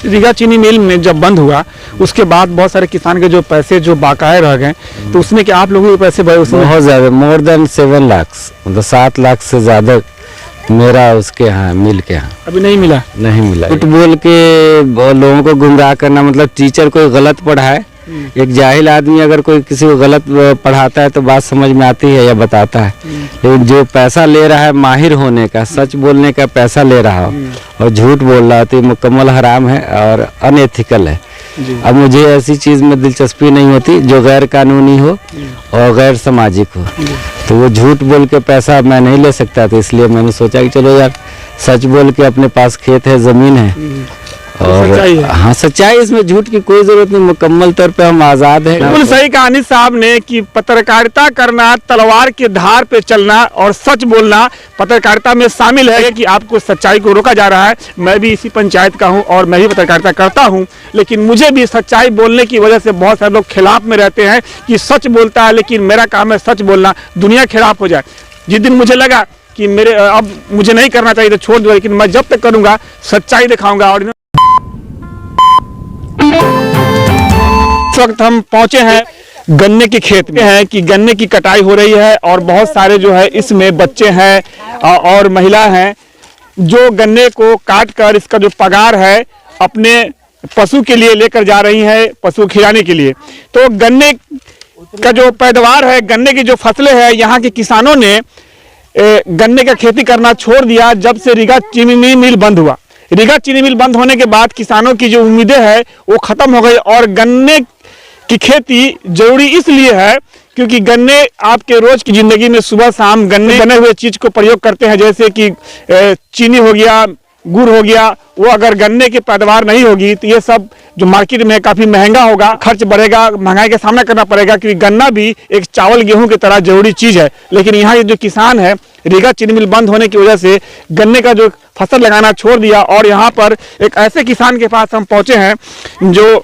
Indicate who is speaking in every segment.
Speaker 1: रीगा चीनी मिल में जब बंद हुआ उसके बाद बहुत सारे किसान के जो पैसे जो बकाए रह गए, तो उसमें क्या आप लोगों के पैसे उसमें
Speaker 2: बहुत ज़्यादा, मोर देन 7 लाख, मतलब 7 लाख से ज़्यादा मेरा उसके यहाँ मिल के यहाँ
Speaker 1: अभी नहीं मिला।
Speaker 2: नहीं मिला। झूठ बोल के लोगों को गुमराह करना, मतलब टीचर कोई गलत पढ़ाए, एक जाहिल आदमी अगर कोई किसी को गलत पढ़ाता है तो बात समझ में आती है या बताता है, लेकिन जो पैसा ले रहा है माहिर होने का, सच बोलने का पैसा ले रहा हो और झूठ बोल रहा है तो ये मुकम्मल हराम है और अनएथिकल है। अब मुझे ऐसी चीज़ में दिलचस्पी नहीं होती जो गैर कानूनी हो और गैर सामाजिक हो, तो वो झूठ बोल के पैसा मैं नहीं ले सकता, तो इसलिए मैंने सोचा कि चलो यार सच बोल के, अपने पास खेत है, ज़मीन है और हाँ सच्चाई, इसमें झूठ की कोई जरूरत नहीं, मुकम्मल तौर पे हम आज़ाद हैं।
Speaker 1: बिल्कुल सही कहा अनिस साहब ने कि पत्रकारिता करना, तलवार के धार पे चलना और सच बोलना पत्रकारिता में शामिल है कि आपको सच्चाई को रोका जा रहा है। मैं भी इसी पंचायत का हूं और मैं भी पत्रकारिता करता हूं, लेकिन मुझे भी सच्चाई बोलने की वजह से बहुत सारे लोग खिलाफ में रहते हैं कि सच बोलता है, लेकिन मेरा काम है सच बोलना, दुनिया खिलाफ हो जाए। जिस दिन मुझे लगा कि मेरे अब मुझे नहीं करना चाहिए तो छोड़ दूंगा, लेकिन मैं जब तक करूंगा सच्चाई दिखाऊंगा। और इस वक्त हम पहुंचे हैं गन्ने के खेत में, है कि गन्ने की कटाई हो रही है और बहुत सारे जो है इसमें बच्चे हैं और महिला हैं जो गन्ने को काट कर इसका जो पगार है अपने पशु के लिए लेकर जा रही हैं, पशु खिलाने के लिए। तो गन्ने का जो पैदावार है, गन्ने की जो फसलें हैं, यहाँ के किसानों ने गन्ने का खेती करना छोड़ दिया जब से रीगा चीनी मिल बंद हुआ। रीगा चीनी मिल बंद होने के बाद किसानों की जो उम्मीदें हैं वो खत्म हो गई और गन्ने की खेती जरूरी इसलिए है क्योंकि गन्ने आपके रोज की जिंदगी में सुबह शाम गन्ने बने हुए चीज को प्रयोग करते हैं, जैसे कि चीनी हो गया, गुड़ हो गया। वो अगर गन्ने की पैदावार नहीं होगी तो ये सब जो मार्केट में काफ़ी महंगा होगा, खर्च बढ़ेगा, महंगाई का सामना करना पड़ेगा, क्योंकि गन्ना भी एक चावल गेहूं की तरह जरूरी चीज़ है। लेकिन यहाँ जो किसान है, रीगा चीनी मिल बंद होने की वजह से गन्ने का जो फसल लगाना छोड़ दिया और यहाँ पर एक ऐसे किसान के पास हम पहुँचे हैं जो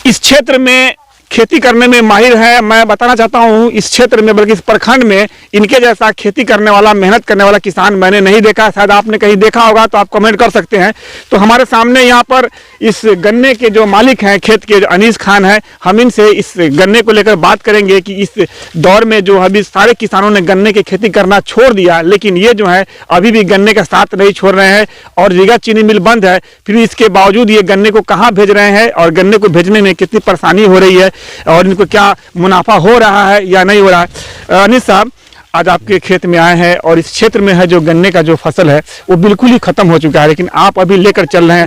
Speaker 1: इस क्षेत्र में खेती करने में माहिर है। मैं बताना चाहता हूँ इस क्षेत्र में, बल्कि इस प्रखंड में इनके जैसा खेती करने वाला, मेहनत करने वाला किसान मैंने नहीं देखा। शायद आपने कहीं देखा होगा तो आप कमेंट कर सकते हैं। तो हमारे सामने यहाँ पर इस गन्ने के जो मालिक हैं खेत के, अनीस खान हैं, हम इनसे इस गन्ने को लेकर बात करेंगे कि इस दौर में जो अभी सारे किसानों ने गन्ने की खेती करना छोड़ दिया, लेकिन ये जो है अभी भी गन्ने का साथ नहीं छोड़ रहे हैं और रीगा चीनी मिल बंद है, फिर इसके बावजूद ये गन्ने को कहाँ भेज रहे हैं और गन्ने को भेजने में कितनी परेशानी हो रही है और इनको क्या मुनाफा हो रहा है या नहीं हो रहा है। अनिस साहब, आज आपके खेत में आए हैं और इस क्षेत्र में है जो गन्ने का जो फसल है वो बिल्कुल ही खत्म हो चुका है, लेकिन आप अभी लेकर चल रहे हैं।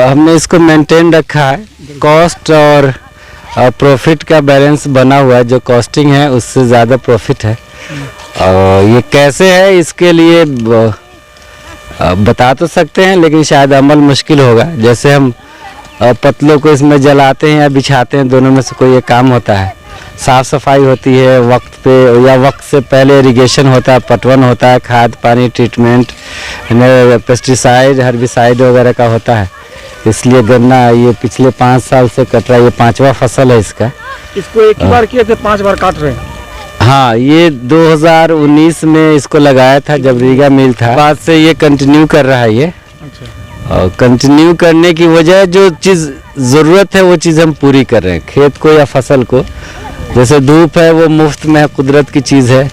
Speaker 2: हमने इसको मेंटेन रखा है, कॉस्ट और प्रॉफिट का बैलेंस बना हुआ है। जो कॉस्टिंग है उससे ज़्यादा प्रॉफिट है। और ये कैसे है इसके लिए बता तो सकते हैं, लेकिन शायद अमल मुश्किल होगा। जैसे हम पतलों को इसमें जलाते हैं या बिछाते हैं, दोनों में से कोई एक काम होता है। साफ़ सफाई होती है वक्त पे या वक्त से पहले, इरिगेशन होता है, पटवन होता है, खाद पानी ट्रीटमेंट, पेस्टिसाइड हर्बिसाइड वगैरह का होता है। इसलिए गन्ना ये पिछले 5 साल से कट रहा है, ये 5वां फसल है इसका।
Speaker 1: इसको एक ही बार किए थे, 5 बार काट रहे हैं?
Speaker 2: हाँ, ये 2019 में इसको लगाया था जब रीगा मिल था, बाद से ये कंटिन्यू कर रहा है ये। और कंटिन्यू करने की वजह, जो चीज़ ज़रूरत है वो चीज़ हम पूरी कर रहे हैं खेत को या फसल को। जैसे धूप है वो मुफ्त में कुदरत की चीज़ है,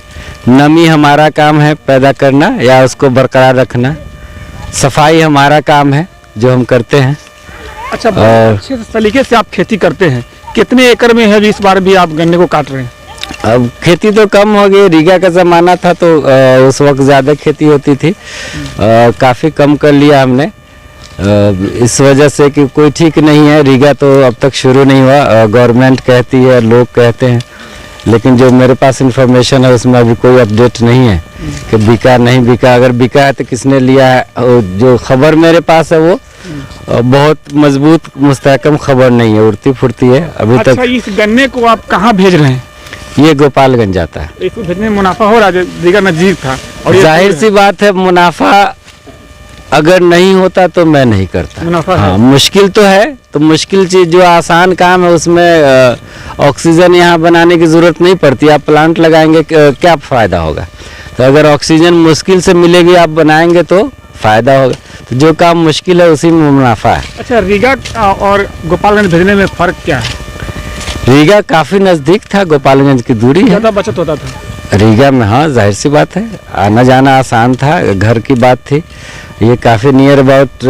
Speaker 2: नमी हमारा काम है पैदा करना या उसको बरकरार रखना, सफाई हमारा काम है जो हम करते हैं।
Speaker 1: अच्छा, अच्छे तरीके से आप खेती करते हैं। कितने एकड़ में है इस बार भी आप गन्ने को काट रहे हैं?
Speaker 2: अब खेती तो कम हो गई, रीगा का ज़माना था तो उस वक्त ज़्यादा खेती होती थी, काफ़ी कम कर लिया हमने इस वजह से कि कोई ठीक नहीं है। रीगा तो अब तक शुरू नहीं हुआ, गवर्नमेंट कहती है, लोग कहते हैं, लेकिन जो मेरे पास इंफॉर्मेशन है उसमें अभी कोई अपडेट नहीं है कि बिका नहीं बिका। अगर बिका है तो किसने लिया है, जो खबर मेरे पास है वो बहुत मजबूत मुस्तहकम खबर नहीं है, उड़ती फुड़ती है अभी तक।
Speaker 1: अच्छा, इस गन्ने को आप कहाँ भेज रहे हैं?
Speaker 2: ये गोपालगंज जाता है।
Speaker 1: इसको भेजने में मुनाफा हो रहा है? रीगा नजदीक था और
Speaker 2: जाहिर सी बात है मुनाफा अगर नहीं होता तो मैं नहीं करता।
Speaker 1: मुनाफा
Speaker 2: हाँ, मुश्किल तो है, तो मुश्किल चीज़ जो आसान काम है उसमें ऑक्सीजन यहाँ बनाने की ज़रूरत नहीं पड़ती। आप प्लांट लगाएंगे क्या फ़ायदा होगा? तो अगर ऑक्सीजन मुश्किल से मिलेगी, आप बनाएंगे तो फ़ायदा होगा। तो जो काम मुश्किल है उसी में मुनाफा है।
Speaker 1: अच्छा, रीगा और गोपालगंज भेजने में फ़र्क क्या है?
Speaker 2: रीगा काफ़ी नज़दीक था, गोपालगंज की दूरी है।
Speaker 1: ज़्यादा बचत होता था
Speaker 2: रीगा में, हाँ जाहिर सी बात है, आना जाना आसान था, घर की बात थी। ये काफ़ी नियर अबाउट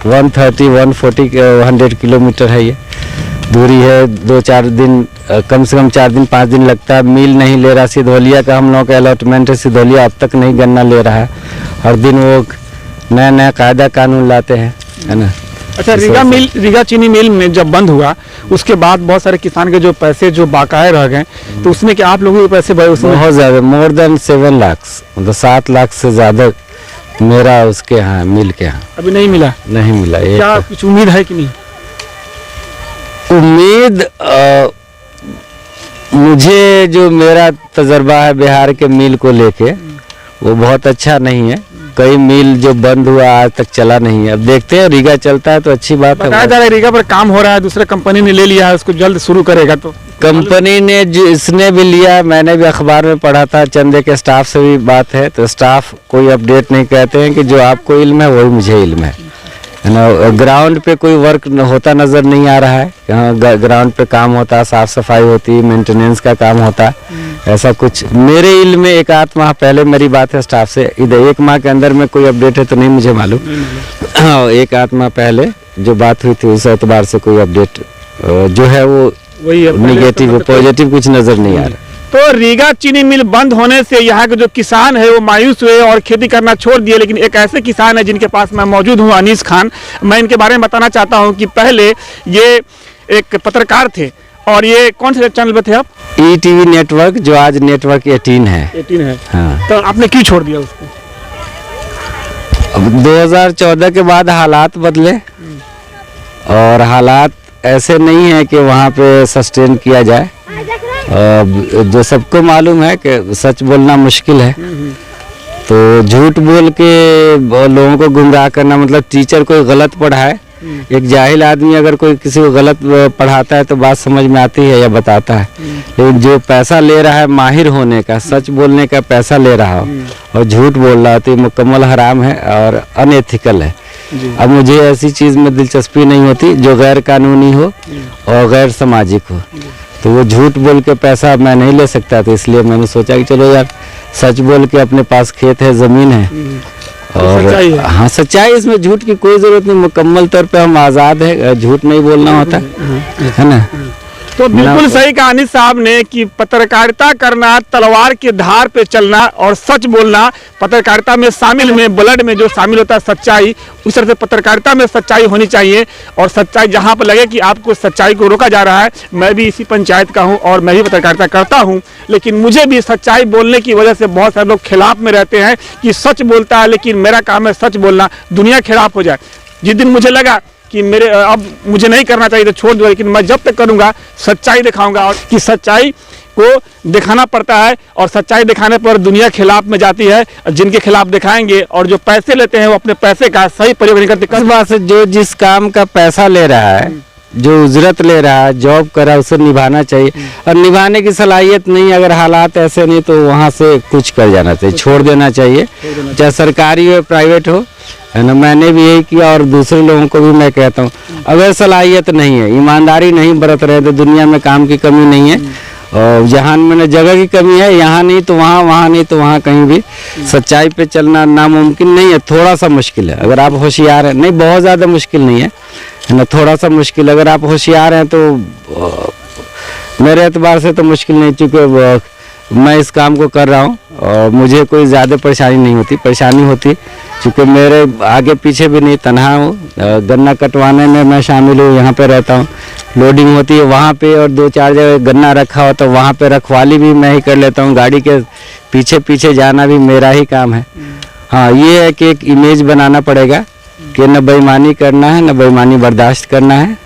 Speaker 2: 130, 140, 100 किलोमीटर है ये दूरी है। 2-4 दिन, कम से कम 4 दिन 5 दिन लगता है। मिल नहीं ले रहा, सिधौलिया का हम लोग का अलॉटमेंट है, सिधौलिया अब तक नहीं गन्ना ले रहा है। हर दिन वो नया नया कायदा कानून लाते हैं, है ना।
Speaker 1: अच्छा, रीगा चीनी मिल में जब बंद हुआ उसके बाद बहुत सारे किसान के जो पैसे जो बकाए रह गए, तो उसमें क्या आप लोगों के पैसे भरे? उसमें
Speaker 2: बहुत ज़्यादा, मोर देन 7 लाख, मतलब 7 लाख से ज़्यादा मेरा उसके यहाँ मिल के यहाँ
Speaker 1: अभी नहीं मिला।
Speaker 2: नहीं मिला।
Speaker 1: क्या कुछ उम्मीद है कि नहीं?
Speaker 2: उम्मीद मुझे जो मेरा तजर्बा है बिहार के मिल को लेके वो बहुत अच्छा नहीं है। कई मिल जो बंद हुआ आज तक चला नहीं है। अब देखते हैं, रीगा चलता है तो अच्छी बात है।
Speaker 1: बताया जा रहा है रीगा पर काम हो रहा है, दूसरे कंपनी ने ले लिया है, उसको जल्द शुरू करेगा। तो
Speaker 2: कंपनी ने जो इसने भी लिया, मैंने भी अखबार में पढ़ा था, चंदे के स्टाफ से भी बात है, तो स्टाफ कोई अपडेट नहीं, कहते हैं कि जो आपको इल्म है वही मुझे इल्म है ना। ग्राउंड पे कोई वर्क होता नज़र नहीं आ रहा है। यहाँ ग्राउंड पे काम होता, साफ सफाई होती, मेंटेनेंस का काम होता, ऐसा कुछ मेरे इल्म में एक आध माह पहले मेरी बात है स्टाफ से। इधर 1 माह के अंदर में कोई अपडेट है तो नहीं मुझे मालूम। 1 आध माह पहले जो बात हुई थी उस एतबार से कोई अपडेट जो है वो निगेटिव, पॉजिटिव कुछ नज़र नहीं आ रहा।
Speaker 1: तो रीगा चीनी मिल बंद होने से यहाँ के जो किसान है वो मायूस हुए और खेती करना छोड़ दिए। लेकिन एक ऐसे किसान है जिनके पास मैं मौजूद हूँ, अनीस खान। मैं इनके बारे में बताना चाहता हूँ कि पहले ये एक पत्रकार थे। और ये कौन से चैनल पे थे आप?
Speaker 2: ETV नेटवर्क, जो आज नेटवर्क 18 है।
Speaker 1: 18 है,
Speaker 2: हाँ।
Speaker 1: तो आपने क्यों छोड़ दिया उसको?
Speaker 2: अब 2014 के बाद हालात बदले और हालात ऐसे नहीं है कि वहाँ पे सस्टेन किया जाए। जो सबको मालूम है कि सच बोलना मुश्किल है, तो झूठ बोल के लोगों को गुमराह करना, मतलब टीचर कोई गलत पढ़ाए, एक जाहिल आदमी अगर कोई किसी को गलत पढ़ाता है तो बात समझ में आती है या बताता है। लेकिन जो पैसा ले रहा है माहिर होने का, सच बोलने का पैसा ले रहा हो और झूठ बोल रहा हो तो ये मुकम्मल हराम है और अनएथिकल है। अब मुझे ऐसी चीज़ में दिलचस्पी नहीं होती जो गैर कानूनी हो और गैर सामाजिक हो। तो वो झूठ बोल के पैसा मैं नहीं ले सकता, तो इसलिए मैंने सोचा कि चलो यार सच बोल के, अपने पास खेत है, ज़मीन है और हाँ सच्चाई, इसमें झूठ की कोई ज़रूरत नहीं। मुकम्मल तौर पे हम आज़ाद है, झूठ नहीं बोलना होता है ना।
Speaker 1: तो बिल्कुल सही कहा अनीस साहब ने कि पत्रकारिता करना, तलवार की धार पे चलना और सच बोलना, पत्रकारिता में शामिल में ब्लड में जो शामिल होता है सच्चाई, उस तरह से पत्रकारिता में सच्चाई होनी चाहिए। और सच्चाई जहां पर लगे कि आपको सच्चाई को रोका जा रहा है, मैं भी इसी पंचायत का हूं और मैं भी पत्रकारिता करता हूं, लेकिन मुझे भी सच्चाई बोलने की वजह से बहुत सारे लोग खिलाफ में रहते हैं कि सच बोलता है, लेकिन मेरा काम है सच बोलना, दुनिया खिलाफ हो जाए। जिस दिन मुझे लगा कि मेरे अब मुझे नहीं करना चाहिए तो छोड़ दो, लेकिन मैं जब तक करूंगा सच्चाई दिखाऊंगा। और कि सच्चाई को दिखाना पड़ता है और सच्चाई दिखाने पर दुनिया खिलाफ में जाती है। जिनके खिलाफ दिखाएंगे और जो पैसे लेते हैं वो अपने पैसे का सही प्रयोग नहीं करते।
Speaker 2: इस बात से जो जिस काम का पैसा ले रहा है, जो उजरत ले रहा है, जॉब कर रहा है, उसे निभाना चाहिए। और निभाने की सलाहियत नहीं, अगर हालात ऐसे नहीं तो वहाँ से कुछ कर जाना चाहिए, छोड़ देना चाहिए, चाहे सरकारी हो प्राइवेट हो, है ना। मैंने भी यही किया और दूसरे लोगों को भी मैं कहता हूँ, अगर सलाहियत नहीं है, ईमानदारी नहीं बरत रहे तो दुनिया में काम की कमी नहीं है। और जहाँ में जगह की कमी है, यहाँ नहीं तो वहाँ, वहाँ नहीं तो वहाँ, कहीं भी सच्चाई पे चलना नामुमकिन नहीं है, थोड़ा सा मुश्किल है। अगर आप होशियार हैं, नहीं बहुत ज़्यादा मुश्किल नहीं है ना, थोड़ा सा मुश्किल। अगर आप होशियार हैं तो मेरे एतबार से तो मुश्किल नहीं, चूँकि मैं इस काम को कर रहा हूँ और मुझे कोई ज़्यादा परेशानी नहीं होती। परेशानी होती चूँकि मेरे आगे पीछे भी नहीं, तनहा हूँ, गन्ना कटवाने में मैं शामिल हूँ, यहाँ पे रहता हूँ, लोडिंग होती है वहाँ पे और 2-4 जगह गन्ना रखा हो तो वहाँ पे रखवाली भी मैं ही कर लेता हूँ, गाड़ी के पीछे पीछे जाना भी मेरा ही काम है। हाँ, ये है कि एक इमेज बनाना पड़ेगा कि न बेईमानी करना है, न बेईमानी बर्दाश्त करना है,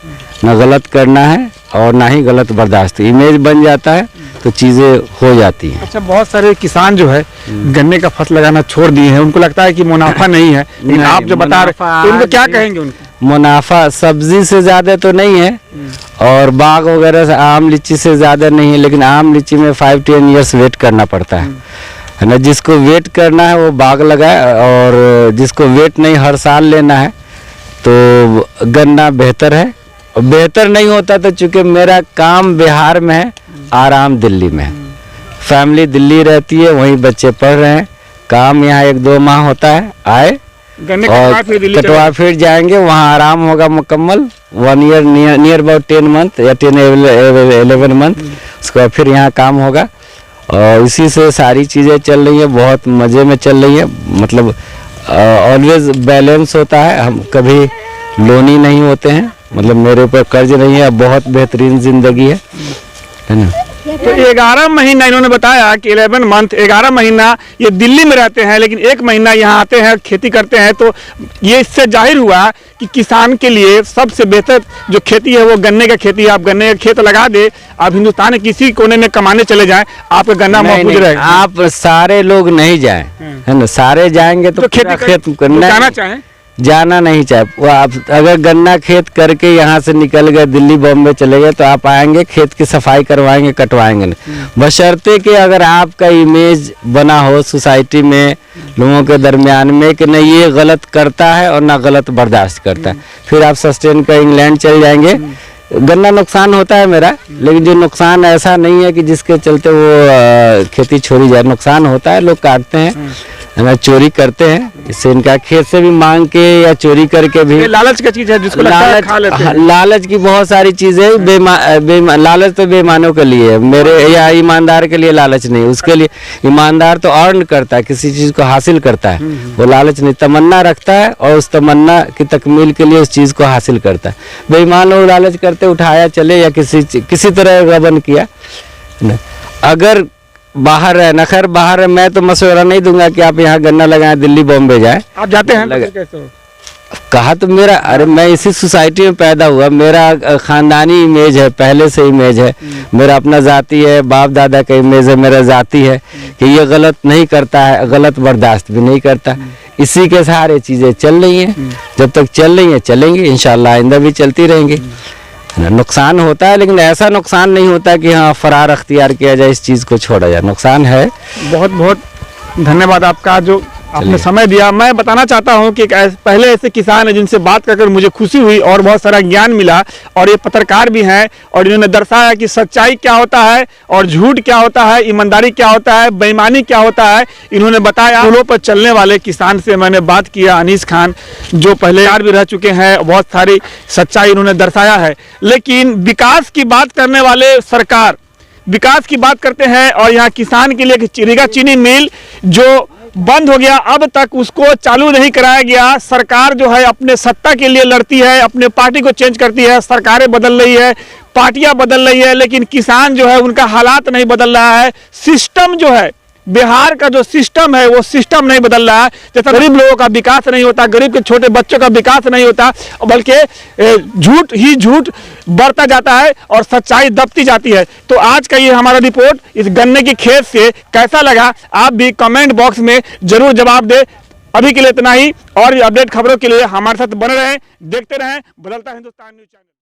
Speaker 2: न गलत करना है और ना ही गलत बर्दाश्त। इमेज बन जाता है तो चीज़ें हो जाती हैं।
Speaker 1: अच्छा, बहुत सारे किसान जो है गन्ने का फसल लगाना छोड़ दिए हैं, उनको लगता है कि मुनाफा नहीं है, लेकिन आप जो बता रहे तो उनको क्या कहेंगे? उनको
Speaker 2: मुनाफा सब्जी से ज़्यादा तो नहीं है और बाग वगैरह से, आम लीची से ज़्यादा नहीं है, लेकिन आम लीची में 5-10 ईयर्स वेट करना पड़ता है। है ना। जिसको वेट करना है वो बाग लगाए, और जिसको वेट नहीं हर साल लेना है तो गन्ना बेहतर है। और बेहतर नहीं होता तो चूँकि मेरा काम बिहार में है, आराम दिल्ली में है। फैमिली दिल्ली रहती है, वहीं बच्चे पढ़ रहे हैं, काम यहाँ 1-2 माह होता है, आए
Speaker 1: गन्ने
Speaker 2: और कटवा फिर जाएंगे, वहाँ आराम होगा मुकम्मल 1 ईयर, नियर अबाउट 10 मंथ या 10-11 मंथ। उसके बाद फिर यहाँ काम होगा, और इसी से सारी चीज़ें चल रही हैं, बहुत मज़े में चल रही है। मतलब ऑलवेज बैलेंस होता है, हम कभी लोनी नहीं होते हैं, मतलब मेरे ऊपर कर्ज नहीं है, बहुत बेहतरीन ज़िंदगी है ना।
Speaker 1: तो 11 महीना इन्होंने बताया कि 11 मंथ 11 महीना ये दिल्ली में रहते हैं, लेकिन 1 महीना यहाँ आते हैं, खेती करते हैं। तो ये इससे जाहिर हुआ कि किसान के लिए सबसे बेहतर जो खेती है वो गन्ने का खेती है। आप गन्ने का खेत लगा दे, आप हिंदुस्तान के किसी कोने में कमाने चले जाएं, आपका गन्ना महफूज रहेगा।
Speaker 2: आप सारे लोग नहीं जाएं, है ना, सारे जाएंगे तो
Speaker 1: खेती
Speaker 2: खेत
Speaker 1: जाना चाहें,
Speaker 2: जाना नहीं चाहे वो। आप अगर गन्ना खेत करके यहाँ से निकल गए, दिल्ली बॉम्बे चले गए, तो आप आएंगे, खेत की सफाई करवाएंगे, कटवाएंगे नहीं। बशर्ते कि अगर आपका इमेज बना हो सोसाइटी में, लोगों के दरमियान में, कि नहीं ये गलत करता है और ना गलत बर्दाश्त करता है, फिर आप सस्टेन कर इंग्लैंड चल जाएंगे। गन्ना नुकसान होता है मेरा, लेकिन जो नुकसान ऐसा नहीं है कि जिसके चलते वो खेती छोड़ी जाए। नुकसान होता है, लोग काटते हैं, है ना, चोरी करते हैं, इससे इनका खेत से भी मांग के या चोरी करके भी।
Speaker 1: लालच का चीज है जिसको लगता है खा लेते हैं।
Speaker 2: लालच की बहुत सारी चीजें, लालच तो बेईमानों के लिए है, मेरे या ईमानदार के लिए लालच नहीं। उसके लिए ईमानदार तो अर्न करता है, किसी चीज को हासिल करता है, वो लालच नहीं, तमन्ना रखता है और उस तमन्ना की तकमील के लिए उस चीज को हासिल करता है। बेईमान लोग लालच करते उठाया चले, या किसी तरह गबन किया। अगर बाहर है ना, खैर बाहर है, मैं तो मशवरा नहीं दूंगा कि आप यहाँ गन्ना लगाएं, दिल्ली बॉम्बे जाएं।
Speaker 1: आप जाते हैं तो कैसे हो?
Speaker 2: कहा तो मेरा, अरे मैं इसी सोसाइटी में पैदा हुआ, मेरा खानदानी इमेज है, पहले से इमेज है, मेरा अपना जाति है, बाप दादा का इमेज है, मेरा जाति है कि ये गलत नहीं करता है, गलत बर्दाश्त भी नहीं करता। इसी के सहारे चीज़ें चल रही हैं, जब तक चल रही हैं चलेंगी, इंशाल्लाह आइंदा भी चलती रहेंगी। नुकसान होता है, लेकिन ऐसा नुकसान नहीं होता कि हाँ फरार अख्तियार किया जाए, इस चीज़ को छोड़ा जाए। नुकसान है।
Speaker 1: बहुत बहुत धन्यवाद आपका जो आपने समय दिया। मैं बताना चाहता हूं कि पहले ऐसे किसान हैं जिनसे बात कर मुझे खुशी हुई और बहुत सारा ज्ञान मिला, और ये पत्रकार भी हैं, और इन्होंने दर्शाया कि सच्चाई क्या होता है और झूठ क्या होता है, ईमानदारी क्या होता है, बेईमानी क्या होता है, इन्होंने बताया। पुलों पर चलने वाले किसान से मैंने बात किया, अनीस खान, जो पहले भी रह चुके हैं, बहुत सारी सच्चाई इन्होंने दर्शाया है। लेकिन विकास की बात करने वाले सरकार विकास की बात करते हैं, और यहाँ किसान के लिए रीगा चीनी मिल जो बंद हो गया, अब तक उसको चालू नहीं कराया गया। सरकार जो है अपने सत्ता के लिए लड़ती है, अपने पार्टी को चेंज करती है, सरकारें बदल रही है, पार्टियां बदल रही है, लेकिन किसान जो है उनका हालात नहीं बदल रहा है। सिस्टम जो है, बिहार का जो सिस्टम है वो सिस्टम नहीं बदल रहा है। जैसा गरीब लोगों का विकास नहीं होता, गरीब के छोटे बच्चों का विकास नहीं होता, बल्कि झूठ ही झूठ बढ़ता जाता है और सच्चाई दबती जाती है। तो आज का ये हमारा रिपोर्ट इस गन्ने की खेत से कैसा लगा, आप भी कमेंट बॉक्स में जरूर जवाब दें। अभी के लिए इतना ही, और अपडेट खबरों के लिए हमारे साथ बने रहें, देखते रहें बदलता हिंदुस्तान न्यूज़ चैनल।